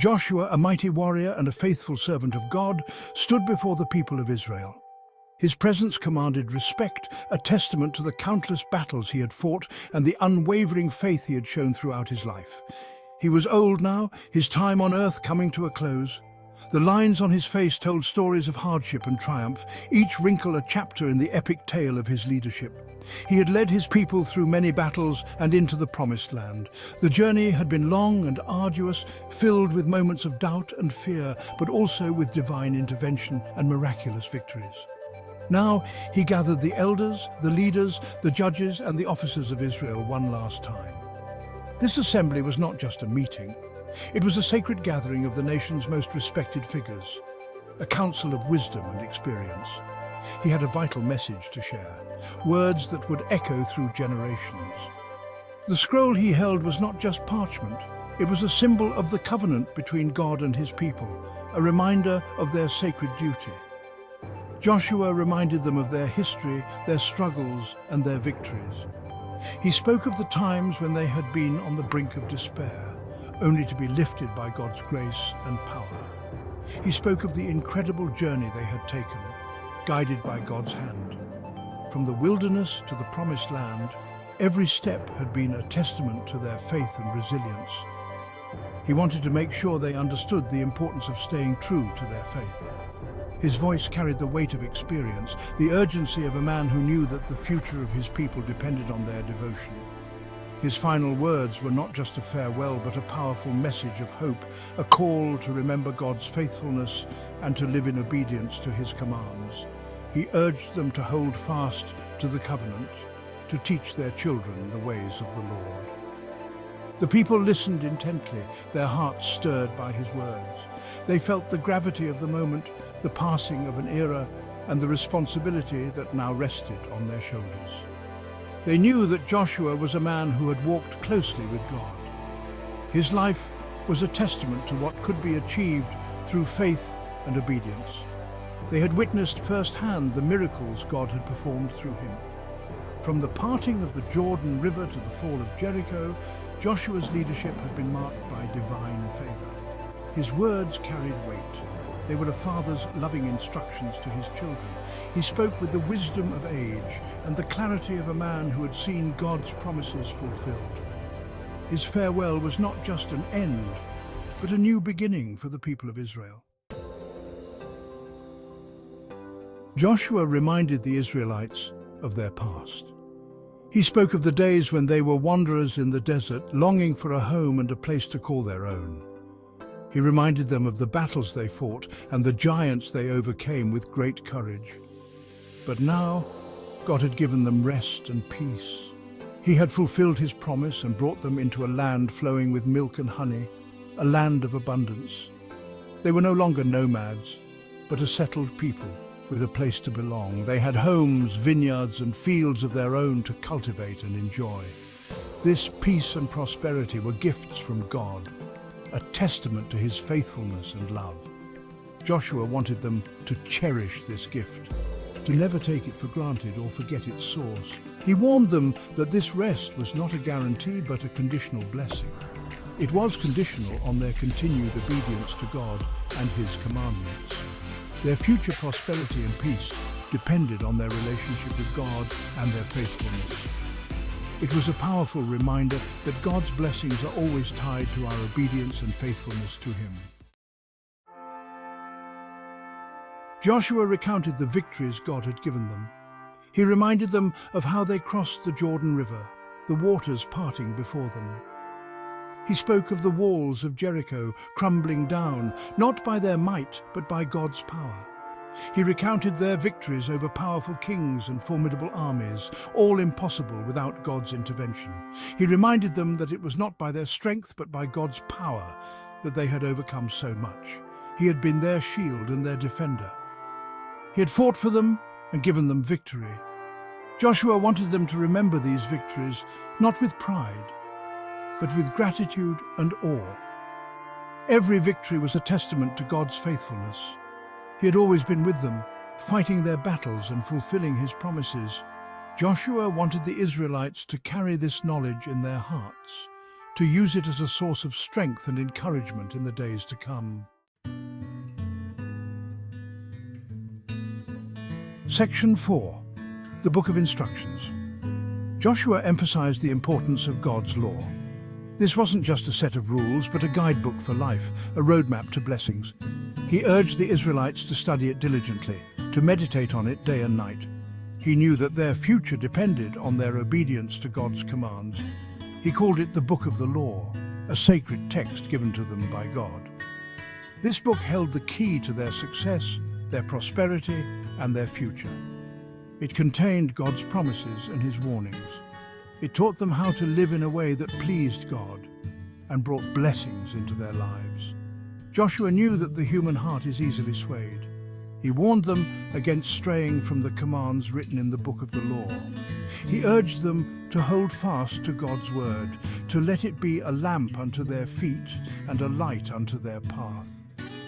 Joshua, a mighty warrior and a faithful servant of God, stood before the people of Israel. His presence commanded respect, a testament to the countless battles he had fought and the unwavering faith he had shown throughout his life. He was old now, his time on earth coming to a close. The lines on his face told stories of hardship and triumph, each wrinkle a chapter in the epic tale of his leadership. He had led his people through many battles and into the promised land. The journey had been long and arduous, filled with moments of doubt and fear, but also with divine intervention and miraculous victories. Now he gathered the elders, the leaders, the judges, and the officers of Israel one last time. This assembly was not just a meeting. It was a sacred gathering of the nation's most respected figures, a council of wisdom and experience. He had a vital message to share, words that would echo through generations. The scroll he held was not just parchment. It was a symbol of the covenant between God and his people, a reminder of their sacred duty. Joshua reminded them of their history, their struggles, and their victories. He spoke of the times when they had been on the brink of despair, only to be lifted by God's grace and power. He spoke of the incredible journey they had taken, guided by God's hand. From the wilderness to the promised land, every step had been a testament to their faith and resilience. He wanted to make sure they understood the importance of staying true to their faith. His voice carried the weight of experience, the urgency of a man who knew that the future of his people depended on their devotion. His final words were not just a farewell, but a powerful message of hope, a call to remember God's faithfulness and to live in obedience to his commands. He urged them to hold fast to the covenant, to teach their children the ways of the Lord. The people listened intently, their hearts stirred by his words. They felt the gravity of the moment, the passing of an era, and the responsibility that now rested on their shoulders. They knew that Joshua was a man who had walked closely with God. His life was a testament to what could be achieved through faith and obedience. They had witnessed firsthand the miracles God had performed through him. From the parting of the Jordan River to the fall of Jericho, Joshua's leadership had been marked by divine favor. His words carried weight. They were a father's loving instructions to his children. He spoke with the wisdom of age and the clarity of a man who had seen God's promises fulfilled. His farewell was not just an end, but a new beginning for the people of Israel. Joshua reminded the Israelites of their past. He spoke of the days when they were wanderers in the desert, longing for a home and a place to call their own. He reminded them of the battles they fought and the giants they overcame with great courage. But now, God had given them rest and peace. He had fulfilled his promise and brought them into a land flowing with milk and honey, a land of abundance. They were no longer nomads, but a settled people with a place to belong. They had homes, vineyards, and fields of their own to cultivate and enjoy. This peace and prosperity were gifts from God, a testament to his faithfulness and love. Joshua wanted them to cherish this gift, to never take it for granted or forget its source. He warned them that this rest was not a guarantee but a conditional blessing. It was conditional on their continued obedience to God and his commandments. Their future prosperity and peace depended on their relationship with God and their faithfulness. It was a powerful reminder that God's blessings are always tied to our obedience and faithfulness to him. Joshua recounted the victories God had given them. He reminded them of how they crossed the Jordan River, the waters parting before them. He spoke of the walls of Jericho crumbling down, not by their might, but by God's power. He recounted their victories over powerful kings and formidable armies, all impossible without God's intervention. He reminded them that it was not by their strength, but by God's power that they had overcome so much. He had been their shield and their defender. He had fought for them and given them victory. Joshua wanted them to remember these victories, not with pride, but with gratitude and awe. Every victory was a testament to God's faithfulness. He had always been with them, fighting their battles and fulfilling his promises. Joshua wanted the Israelites to carry this knowledge in their hearts, to use it as a source of strength and encouragement in the days to come. Section 4. The Book of Instructions. Joshua emphasized the importance of God's law. This wasn't just a set of rules, but a guidebook for life, a roadmap to blessings. He urged the Israelites to study it diligently, to meditate on it day and night. He knew that their future depended on their obedience to God's commands. He called it the Book of the Law, a sacred text given to them by God. This book held the key to their success, their prosperity, and their future. It contained God's promises and his warnings. It taught them how to live in a way that pleased God and brought blessings into their lives. Joshua knew that the human heart is easily swayed. He warned them against straying from the commands written in the book of the law. He urged them to hold fast to God's word, to let it be a lamp unto their feet and a light unto their path.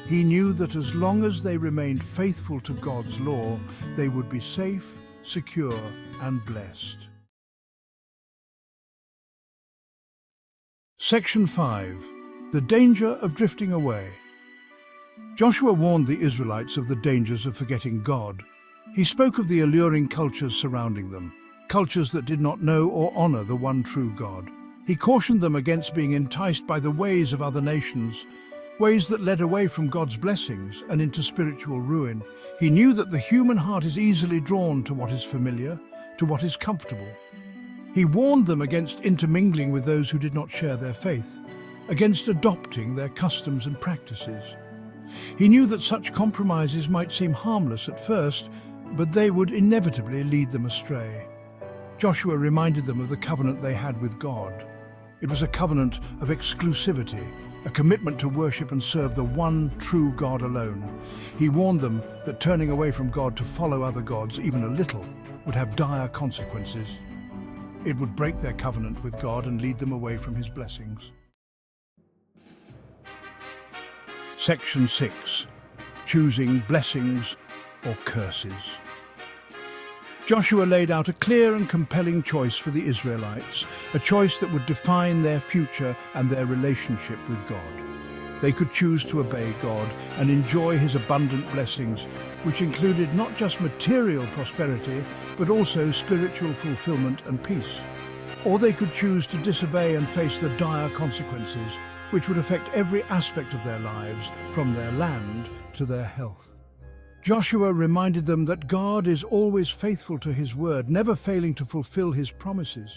He knew that as long as they remained faithful to God's law, they would be safe, secure, and blessed. Section 5. The Danger of Drifting Away. Joshua warned the Israelites of the dangers of forgetting God. He spoke of the alluring cultures surrounding them, cultures that did not know or honor the one true God. He cautioned them against being enticed by the ways of other nations, ways that led away from God's blessings and into spiritual ruin. He knew that the human heart is easily drawn to what is familiar, to what is comfortable. He warned them against intermingling with those who did not share their faith, against adopting their customs and practices. He knew that such compromises might seem harmless at first, but they would inevitably lead them astray. Joshua reminded them of the covenant they had with God. It was a covenant of exclusivity, a commitment to worship and serve the one true God alone. He warned them that turning away from God to follow other gods, even a little, would have dire consequences. It would break their covenant with God and lead them away from his blessings. Section 6. Choosing blessings or curses. Joshua laid out a clear and compelling choice for the Israelites, a choice that would define their future and their relationship with God. They could choose to obey God and enjoy his abundant blessings, which included not just material prosperity, but also spiritual fulfillment and peace. Or they could choose to disobey and face the dire consequences, which would affect every aspect of their lives, from their land to their health. Joshua reminded them that God is always faithful to his word, never failing to fulfill his promises.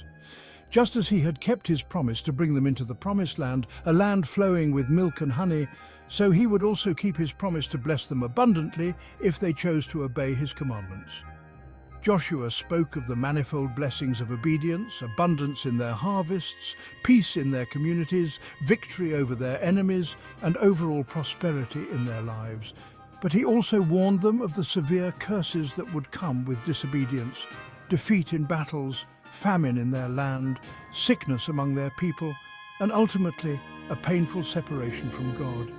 Just as he had kept his promise to bring them into the promised land, a land flowing with milk and honey, so he would also keep his promise to bless them abundantly if they chose to obey his commandments. Joshua spoke of the manifold blessings of obedience, abundance in their harvests, peace in their communities, victory over their enemies, and overall prosperity in their lives. But he also warned them of the severe curses that would come with disobedience, defeat in battles, famine in their land, sickness among their people, and ultimately a painful separation from God.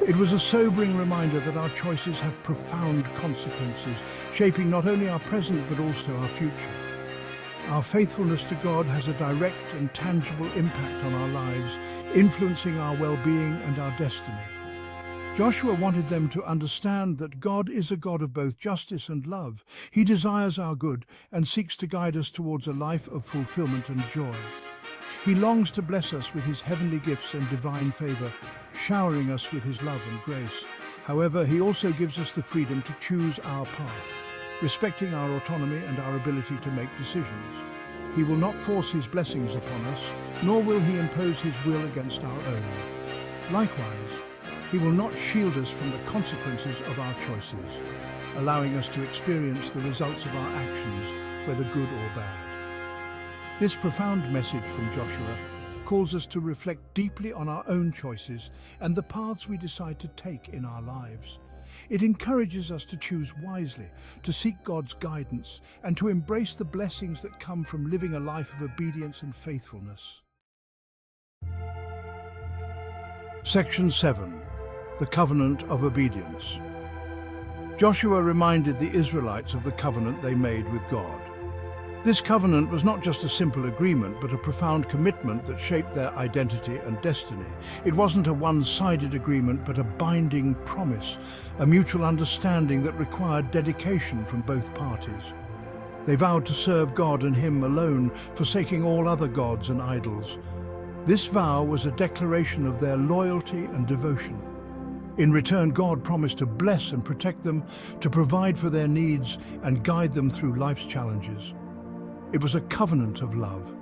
It was a sobering reminder that our choices have profound consequences, shaping not only our present but also our future. Our faithfulness to God has a direct and tangible impact on our lives, influencing our well-being and our destiny. Joshua wanted them to understand that God is a God of both justice and love. He desires our good and seeks to guide us towards a life of fulfillment and joy. He longs to bless us with his heavenly gifts and divine favor, showering us with his love and grace. However, he also gives us the freedom to choose our path, respecting our autonomy and our ability to make decisions. He will not force his blessings upon us, nor will he impose his will against our own. Likewise, he will not shield us from the consequences of our choices, allowing us to experience the results of our actions, whether good or bad. This profound message from Joshua calls us to reflect deeply on our own choices and the paths we decide to take in our lives. It encourages us to choose wisely, to seek God's guidance, and to embrace the blessings that come from living a life of obedience and faithfulness. Section 7. The Covenant of Obedience. Joshua reminded the Israelites of the covenant they made with God. This covenant was not just a simple agreement, but a profound commitment that shaped their identity and destiny. It wasn't a one-sided agreement, but a binding promise, a mutual understanding that required dedication from both parties. They vowed to serve God and Him alone, forsaking all other gods and idols. This vow was a declaration of their loyalty and devotion. In return, God promised to bless and protect them, to provide for their needs and guide them through life's challenges. It was a covenant of love,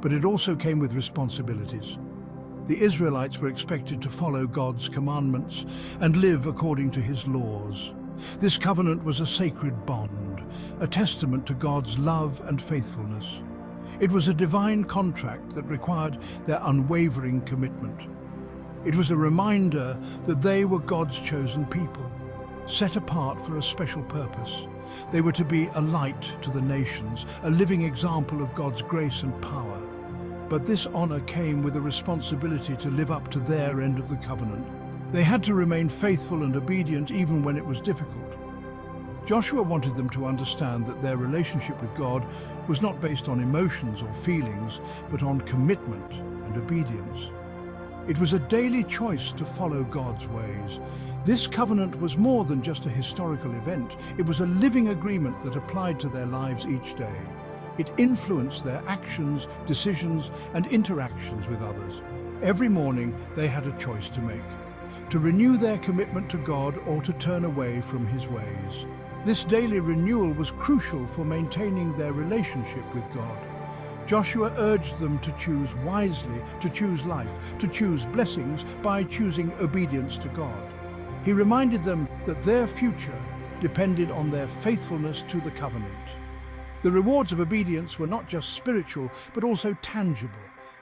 but it also came with responsibilities. The Israelites were expected to follow God's commandments and live according to His laws. This covenant was a sacred bond, a testament to God's love and faithfulness. It was a divine contract that required their unwavering commitment. It was a reminder that they were God's chosen people, set apart for a special purpose. They were to be a light to the nations, a living example of God's grace and power. But this honor came with a responsibility to live up to their end of the covenant. They had to remain faithful and obedient even when it was difficult. Joshua wanted them to understand that their relationship with God was not based on emotions or feelings, but on commitment and obedience. It was a daily choice to follow God's ways. This covenant was more than just a historical event. It was a living agreement that applied to their lives each day. It influenced their actions, decisions, and interactions with others. Every morning, they had a choice to make: to renew their commitment to God or to turn away from His ways. This daily renewal was crucial for maintaining their relationship with God. Joshua urged them to choose wisely, to choose life, to choose blessings by choosing obedience to God. He reminded them that their future depended on their faithfulness to the covenant. The rewards of obedience were not just spiritual, but also tangible,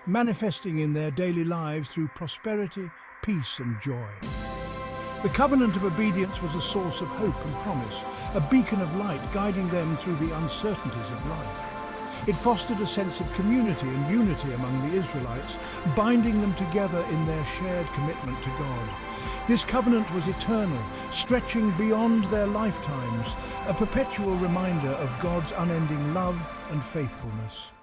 manifesting in their daily lives through prosperity, peace, and joy. The covenant of obedience was a source of hope and promise, a beacon of light guiding them through the uncertainties of life. It fostered a sense of community and unity among the Israelites, binding them together in their shared commitment to God. This covenant was eternal, stretching beyond their lifetimes, a perpetual reminder of God's unending love and faithfulness.